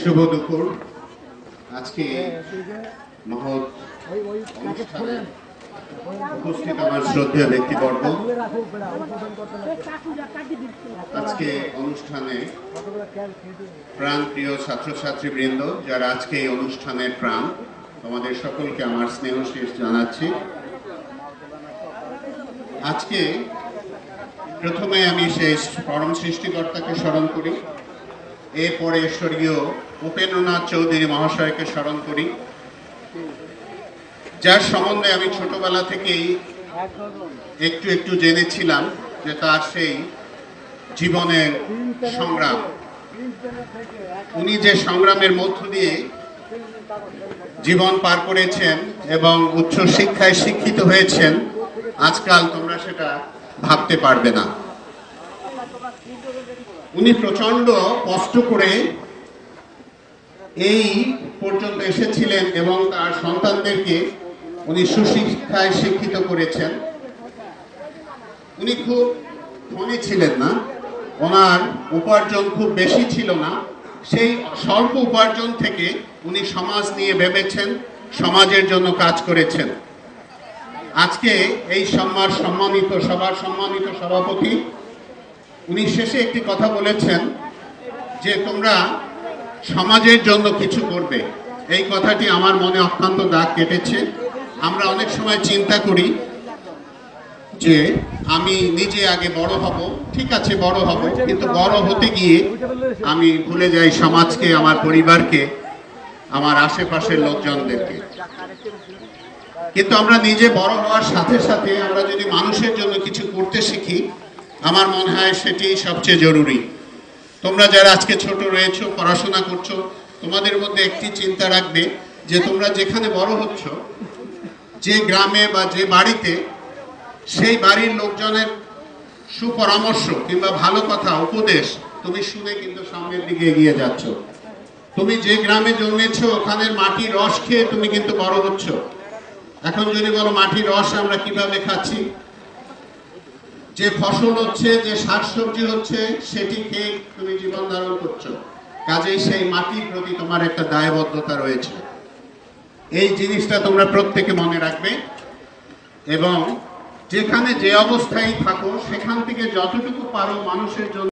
শুভ দুপুর। আজকে মহৎ অনুষ্ঠানে উপস্থিত আমার শ্রদ্ধেয় ব্যক্তিবর্গ, আজকে অনুষ্ঠানে প্রাণপ্রিয় ছাত্রছাত্রীবৃন্দ, যারা আজকে এই অনুষ্ঠানের প্রাণ, তোমাদের সকলকে আমার স্নেহ শেষ জানাচ্ছি। আজকে প্রথমে আমি সেই পরম সৃষ্টিকর্তাকে স্মরণ করি, এরপরে স্বর্গীয় উপেন্দ্রনাথ চৌধুরী মহাশয়কে স্মরণ করি, যার সম্বন্ধে আমি ছোটবেলা থেকেই একটু একটু জেনেছিলাম যে তার সেই জীবনের সংগ্রাম, উনি যে সংগ্রামের মধ্য দিয়ে জীবন পার করেছেন এবং উচ্চ শিক্ষায় শিক্ষিত হয়েছেন, আজকাল তোমরা সেটা ভাবতে পারবে না। উনি প্রচন্ড কষ্ট করে এই পর্যন্ত এসেছিলেন এবং তার সন্তানদেরকে উনি সুশিক্ষায় শিক্ষিত করেছেন। উনি খুব ধনী ছিলেন না, ওনার উপার্জন খুব বেশি ছিল না। সেই স্বল্প উপার্জন থেকে উনি সমাজ নিয়ে ভেবেছেন, সমাজের জন্য কাজ করেছেন। আজকে এই সবার সম্মানিত সভাপতি, উনি শেষে একটি কথা বলেছেন যে তোমরা সমাজের জন্য কিছু করবে। এই কথাটি আমার মনে অত্যন্ত দাগ কেটেছে। আমরা অনেক সময় চিন্তা করি যে আমি নিজে আগে বড় হব, ঠিক আছে বড় হব, কিন্তু বড় হতে গিয়ে আমি ভুলে যাই সমাজকে, আমার পরিবারকে, আমার আশেপাশের লোকজনদেরকে। কিন্তু আমরা নিজে বড় হওয়ার সাথে সাথে আমরা যদি মানুষের জন্য কিছু করতে শিখি, আমার মনে হয় সেটি সবচেয়ে জরুরি। তোমরা যারা আজকে ছোট রয়েছো, পড়াশোনা করছো, তোমাদের মধ্যে একটি চিন্তা রাখবে যে তোমরা যেখানে বড় হচ্ছ, যে গ্রামে বা যে বাড়িতে, সেই বাড়ির লোকজনের সুপরামর্শ কিংবা ভালো কথা, উপদেশ তুমি শুনে কিন্তু সামনের দিকে এগিয়ে যাচ্ছ। তুমি যে গ্রামে জন্মেছো, ওখানের মাটির রস খেয়ে তুমি কিন্তু বড় হচ্ছ। এখন যদি বলো মাটির রস আমরা কিভাবে খাচ্ছি, যে ফসল হচ্ছে, যে শাকসবজি হচ্ছে, সেটি খেয়ে তুমি জীবন ধারণ করছো। কাজেই সেই মাটির প্রতি তোমার একটা দায়বদ্ধতা রয়েছে। এই জিনিসটা তোমরা প্রত্যেকে মনে রাখবে এবং যেখানে যে অবস্থায় থাকো সেখান থেকে যতটুকু পারো মানুষের জন্য